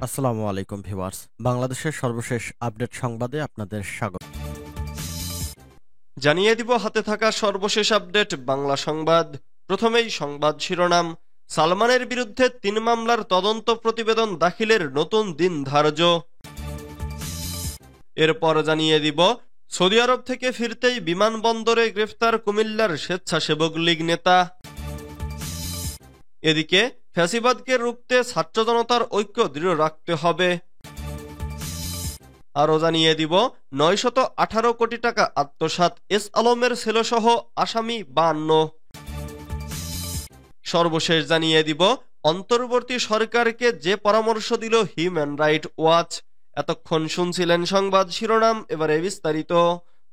আসসালামু আলাইকুম ভিউয়ার্স, বাংলাদেশের সর্বশেষ আপডেট সংবাদে আপনাদের স্বাগত। জানিয়ে দিব হাতে থাকা সর্বশেষ আপডেট বাংলা সংবাদ। প্রথমেই সংবাদ শিরোনাম। সালমানের বিরুদ্ধে ৩ মামলার তদন্ত প্রতিবেদন দাখিলের নতুন দিন ধার্য। এরপর জানিয়ে দিব সৌদি আরব থেকে ফিরতেই বিমানবন্দরে গ্রেফতার কুমিল্লার স্বেচ্ছাসেবক লীগ নেতা। এদিকে ফ্যাসিবাদকে রুখতে ছাত্র জনতার ঐক্য দৃঢ় রাখতে হবে। আরও জানিয়ে দিব ৯১৮ কোটি টাকা আত্মসাৎ এস আলমের ছেলেসহ আসামি ৫২। সর্বশেষ জানিয়ে দিব অন্তর্বর্তী সরকারকে যে পরামর্শ দিল হিউম্যান রাইট ওয়াচ। এতক্ষণ শুনছিলেন সংবাদ শিরোনাম, এবারে বিস্তারিত।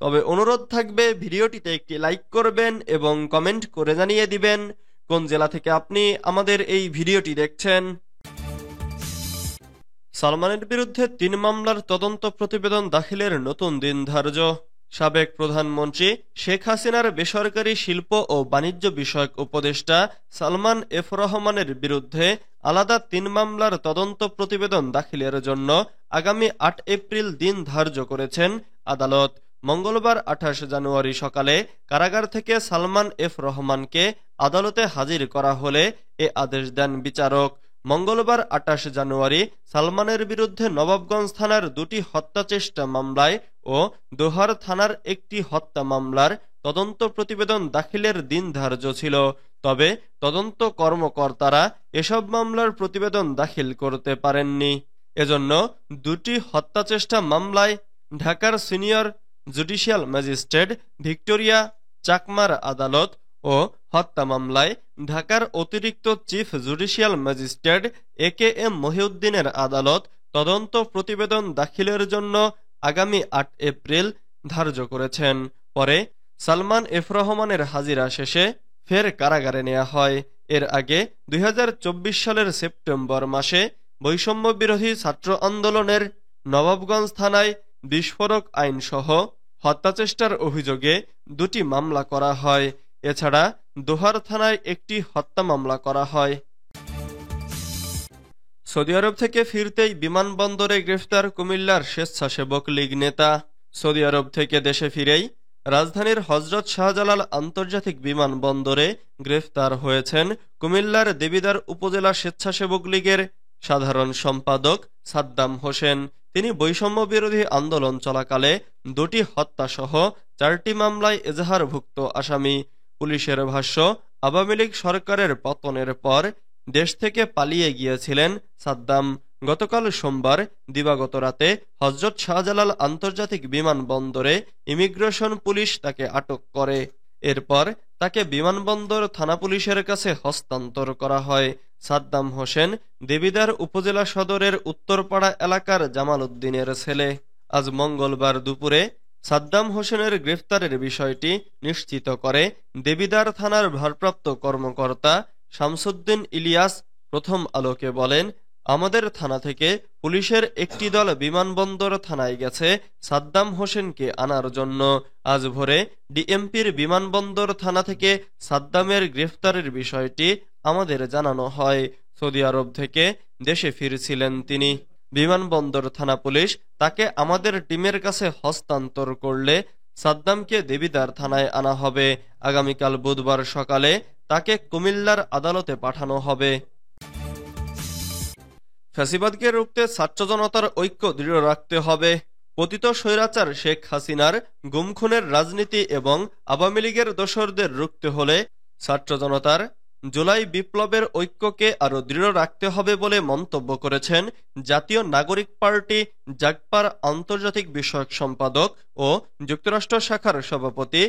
তবে অনুরোধ থাকবে ভিডিওটিতে একটি লাইক করবেন এবং কমেন্ট করে জানিয়ে দিবেন কোন জেলা থেকে আপনি আমাদের এই ভিডিওটি দেখছেন। সালমানের বিরুদ্ধে ৩ মামলার তদন্ত প্রতিবেদন দাখিলের নতুন দিন ধার্য। সাবেক প্রধানমন্ত্রী শেখ হাসিনার বেসরকারি শিল্প ও বাণিজ্য বিষয়ক উপদেষ্টা সালমান এফ রহমানের বিরুদ্ধে আলাদা ৩ মামলার তদন্ত প্রতিবেদন দাখিলের জন্য আগামী ৮ এপ্রিল দিন ধার্য করেছেন আদালত। মঙ্গলবার ২৮ জানুয়ারি সকালে কারাগার থেকে সালমান এফ রহমানকে আদালতে হাজির করা হলে এ আদেশ দেন বিচারক। মঙ্গলবার ২৮ জানুয়ারি সালমানের বিরুদ্ধে নবাবগঞ্জ থানার ২টি হত্যাচেষ্টা মামলায় ও দোহার থানার একটি হত্যা মামলার তদন্ত প্রতিবেদন দাখিলের দিন ধার্য ছিল। তবে তদন্ত কর্মকর্তারা এসব মামলার প্রতিবেদন দাখিল করতে পারেননি। এজন্য ২টি হত্যাচেষ্টা মামলায় ঢাকার সিনিয়র জুডিশিয়াল ম্যাজিস্ট্রেট ভিক্টোরিয়া চাকমার আদালত ও হত্যা মামলায় ঢাকার অতিরিক্ত chief judicial magistrate A K M মহিউদ্দিনের আদালত তদন্ত প্রতিবেদন দাখিলের জন্য আগামী ৮ এপ্রিল ধার্য করেছেন। পরে সালমান এফ রহমানের হাজিরা শেষে ফের কারাগারে নেওয়া হয়। এর আগে ২০২৪ সালের সেপ্টেম্বর মাসে বৈষম্য বিরোধী ছাত্র আন্দোলনের নবাবগঞ্জ থানায় বিস্ফোরক আইনসহ হত্যাচেষ্টার অভিযোগে ২টি মামলা করা হয়। এছাড়া দোহার থানায় একটি হত্যা মামলা করা হয়। সৌদি আরব থেকে ফিরতেই বিমানবন্দরে গ্রেফতার কুমিল্লার স্বেচ্ছাসেবক লীগ নেতা। সৌদি আরব থেকে দেশে ফিরেই রাজধানীর হযরত শাহজালাল আন্তর্জাতিক বিমানবন্দরে গ্রেফতার হয়েছেন কুমিল্লার দেবিদ্বার উপজেলা স্বেচ্ছাসেবক লীগের সাধারণ সম্পাদক সাদ্দাম হোসেন। তিনি বৈষম্য বিরোধী আন্দোলন চলাকালে ২টি হত্যাসহ ৪টি মামলায় এজাহারভুক্ত আসামি। পুলিশের ভাষ্য, আওয়ামী লীগ সরকারের পতনের পর দেশ থেকে পালিয়ে গিয়েছিলেন সাদ্দাম। গতকাল সোমবার দিবাগত রাতে হযরত শাহজালাল আন্তর্জাতিক বিমানবন্দরে ইমিগ্রেশন পুলিশ তাকে আটক করে। এরপর তাকে বিমানবন্দর থানা পুলিশের কাছে হস্তান্তর করা হয়। সাদ্দাম হোসেন দেবিদ্বার উপজেলা সদরের উত্তরপাড়া এলাকার জামাল উদ্দিনের ছেলে। আজ মঙ্গলবার দুপুরে সাদ্দাম হোসেনের গ্রেফতারের বিষয়টি নিশ্চিত করে দেবিদ্বার থানার ভারপ্রাপ্ত কর্মকর্তা শামসুদ্দিন ইলিয়াস প্রথম আলোকে বলেন, আমাদের থানা থেকে পুলিশের একটি দল বিমানবন্দর থানায় গেছে সাদ্দাম হোসেনকে আনার জন্য। আজ ভোরে ডিএমপির বিমানবন্দর থানা থেকে সাদ্দামের গ্রেফতারের বিষয়টি আমাদের জানানো হয়। সৌদি আরব থেকে দেশে ফিরছিলেন তিনি। বিমানবন্দর থানা পুলিশ তাকে আমাদের টিমের কাছে হস্তান্তর করলে সাদ্দামকে দেবিদ্বার থানায় আনা হবে। আগামীকাল বুধবার সকালে তাকে কুমিল্লার আদালতে পাঠানো হবে। ফ্যাসিবাদকে রুখতে ছাত্র জনতার ঐক্য দৃঢ় রাখতে হবে। পতিত স্বৈরাচার শেখ হাসিনার গুম-খুনের রাজনীতি এবং আওয়ামী লীগের দোসরদের রুখতে হলে ছাত্র জনতার জুলাই বিপ্লবের ঐক্যকে আরও দৃঢ় রাখতে হবে বলে মন্তব্য করেছেন জাতীয় নাগরিক পার্টি জাগপার আন্তর্জাতিক বিষয়ক সম্পাদক ও যুক্তরাষ্ট্র শাখার সভাপতি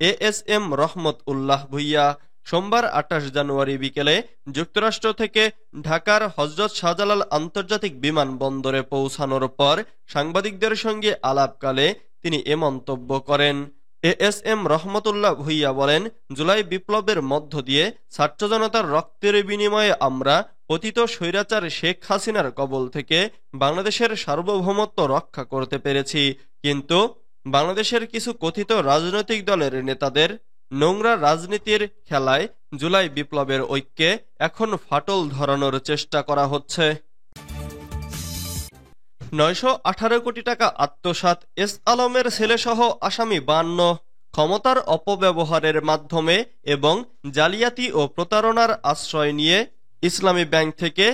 এএসএম রহমত উল্লাহ ভূঁইয়া। সোমবার ২৮ জানুয়ারি বিকেলে যুক্তরাষ্ট্র থেকে ঢাকার হযরত শাহজালাল আন্তর্জাতিক বিমানবন্দরে পৌঁছানোর পর সাংবাদিকদের সঙ্গে আলাপকালে তিনি এ মন্তব্য করেন। এএসএম রহমতুল্লাহ ভূঁইয়া বলেন, জুলাই বিপ্লবের মধ্য দিয়ে ছাত্র জনতার রক্তের বিনিময়ে আমরা পতিত স্বৈরাচার শেখ হাসিনার কবল থেকে বাংলাদেশের সার্বভৌমত্ব রক্ষা করতে পেরেছি। কিন্তু বাংলাদেশের কিছু কথিত রাজনৈতিক দলের নেতাদের নোংরা রাজনীতির খেলায় জুলাই বিপ্লবের ঐক্যে এখন ফাটল ধরানোর চেষ্টা করা হচ্ছে। 918 কোটি টাকা আত্মসাৎ, এস আলমের ছেলেসহ আসামি 52। ক্ষমতার অপব্যবহারের মাধ্যমে এবং জালিয়াতি ও প্রতারণার আশ্রয় নিয়ে ইসলামী ব্যাংক থেকে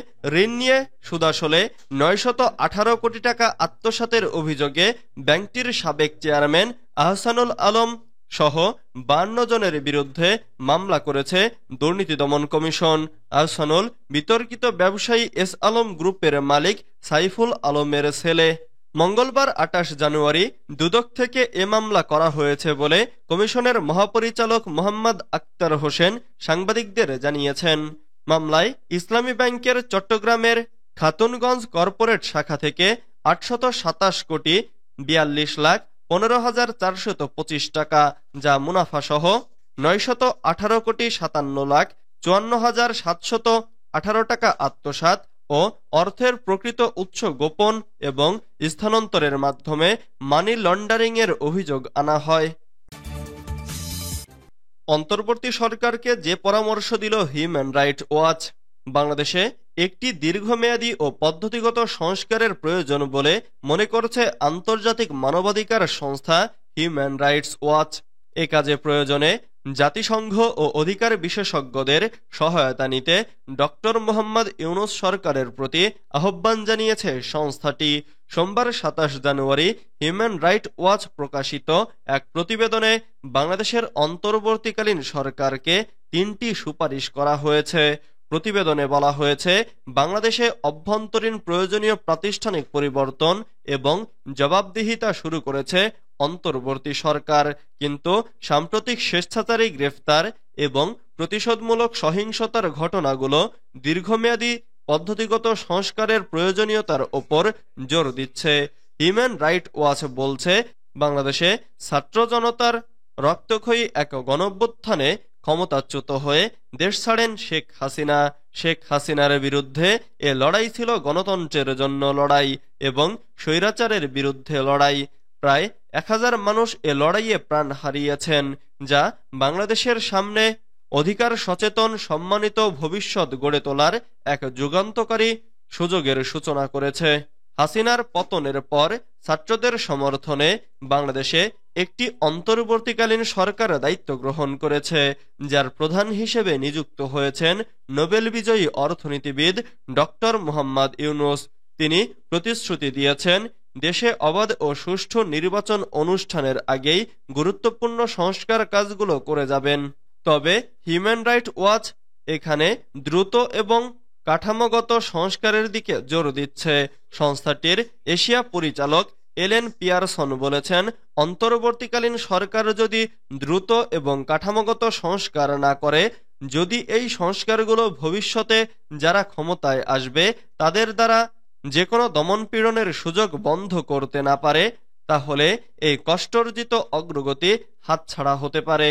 ঋণ নিয়ে সুদাসলে 918 কোটি টাকা আত্মসাতের অভিযোগে ব্যাংকটির সাবেক চেয়ারম্যান আহসানুল আলম সহ 52 জনের বিরুদ্ধে মামলা করেছে দুর্নীতি দমন কমিশন। আহসানুল বিতর্কিত ব্যবসায়ী এস আলম গ্রুপের মালিক সাইফুল আলমের ছেলে। মঙ্গলবার 28 জানুয়ারি দুদক থেকে এ মামলা করা হয়েছে বলে কমিশনের মহাপরিচালক মোহাম্মদ আক্তার হোসেন সাংবাদিকদের জানিয়েছেন। মামলায় ইসলামী ব্যাংকের চট্টগ্রামের খাতুনগঞ্জ কর্পোরেট শাখা থেকে 827 কোটি 42,15,425 টাকা, যা মুনাফাসহ 918 কোটি 57,54,718 টাকা আত্মসাৎ ও অর্থের প্রকৃত উৎস গোপন এবং স্থানান্তরের মাধ্যমে মানি লন্ডারিংয়ের অভিযোগ আনা হয়। অন্তর্বর্তী সরকারকে যে পরামর্শ দিল হিউম্যান রাইটস ওয়াচ। বাংলাদেশে একটি দীর্ঘমেয়াদী ও পদ্ধতিগত সংস্কারের প্রয়োজন বলে মনে করছে আন্তর্জাতিক মানবাধিকার সংস্থা হিউম্যান রাইটস ওয়াচ। এ কাজে প্রয়োজনে জাতিসংঘ ও অধিকার বিশেষজ্ঞদের সহায়তা নিতে ডক্টর মোহাম্মদ ইউনূস সরকারের প্রতি আহ্বান জানিয়েছে সংস্থাটি। সোমবার 27 জানুয়ারি হিউম্যান রাইটস ওয়াচ প্রকাশিত এক প্রতিবেদনে বাংলাদেশের অন্তর্বর্তীকালীন সরকারকে 3টি সুপারিশ করা হয়েছে। প্রতিবেদনে বলা হয়েছে, বাংলাদেশে অভ্যন্তরীণ প্রয়োজনীয় প্রাতিষ্ঠানিক পরিবর্তন এবং জবাবদিহিতা শুরু করেছে অন্তর্বর্তী সরকার, কিন্তু সাম্প্রতিক স্বেচ্ছাচারী গ্রেফতার এবং প্রতিশোধমূলক সহিংসতার ঘটনাগুলো দীর্ঘমেয়াদী পদ্ধতিগত সংস্কারের প্রয়োজনীয়তার ওপর জোর দিচ্ছে। হিউম্যান রাইটস ওয়াচ বলছে, বাংলাদেশে ছাত্র জনতার রক্তক্ষয়ী এক গণঅভ্যুত্থানে ক্ষমতাচ্যুত হয়ে দেশ ছাড়েন শেখ হাসিনা। শেখ হাসিনার বিরুদ্ধে এ লড়াই ছিল গণতন্ত্রের জন্য লড়াই এবং স্বৈরাচারের বিরুদ্ধে লড়াই। প্রায় 1000 মানুষ এ লড়াইয়ে প্রাণ হারিয়েছেন, যা বাংলাদেশের সামনে অধিকার সচেতন সম্মানিত ভবিষ্যৎ গড়ে তোলার এক যুগান্তকারী সুযোগের সূচনা করেছে। হাসিনার পতনের পর ছাত্রদের সমর্থনে বাংলাদেশে একটি অন্তর্বর্তীকালীন সরকার দায়িত্ব গ্রহণ করেছে, যার প্রধান হিসেবে নিযুক্ত হয়েছেন নোবেল বিজয়ী অর্থনীতিবিদ ডক্টর মোহাম্মদ ইউনূস। তিনি প্রতিশ্রুতি দিয়েছেন, দেশে অবাধ ও সুষ্ঠু নির্বাচন অনুষ্ঠানের আগেই গুরুত্বপূর্ণ সংস্কার কাজগুলো করে যাবেন। তবে হিউম্যান রাইটস ওয়াচ এখানে দ্রুত এবং কাঠামোগত সংস্কারের দিকে জোর দিচ্ছে। সংস্থাটির এশিয়া পরিচালক এলেন পিয়ারসন বলেছেন, অন্তর্বর্তীকালীন সরকার যদি দ্রুত এবং কাঠামোগত সংস্কার না করে, যদি এই সংস্কারগুলো ভবিষ্যতে যারা ক্ষমতায় আসবে তাদের দ্বারা যে কোনো দমনপীড়নের সুযোগ বন্ধ করতে না পারে, তাহলে এই কষ্টার্জিত অগ্রগতি হাতছাড়া হতে পারে।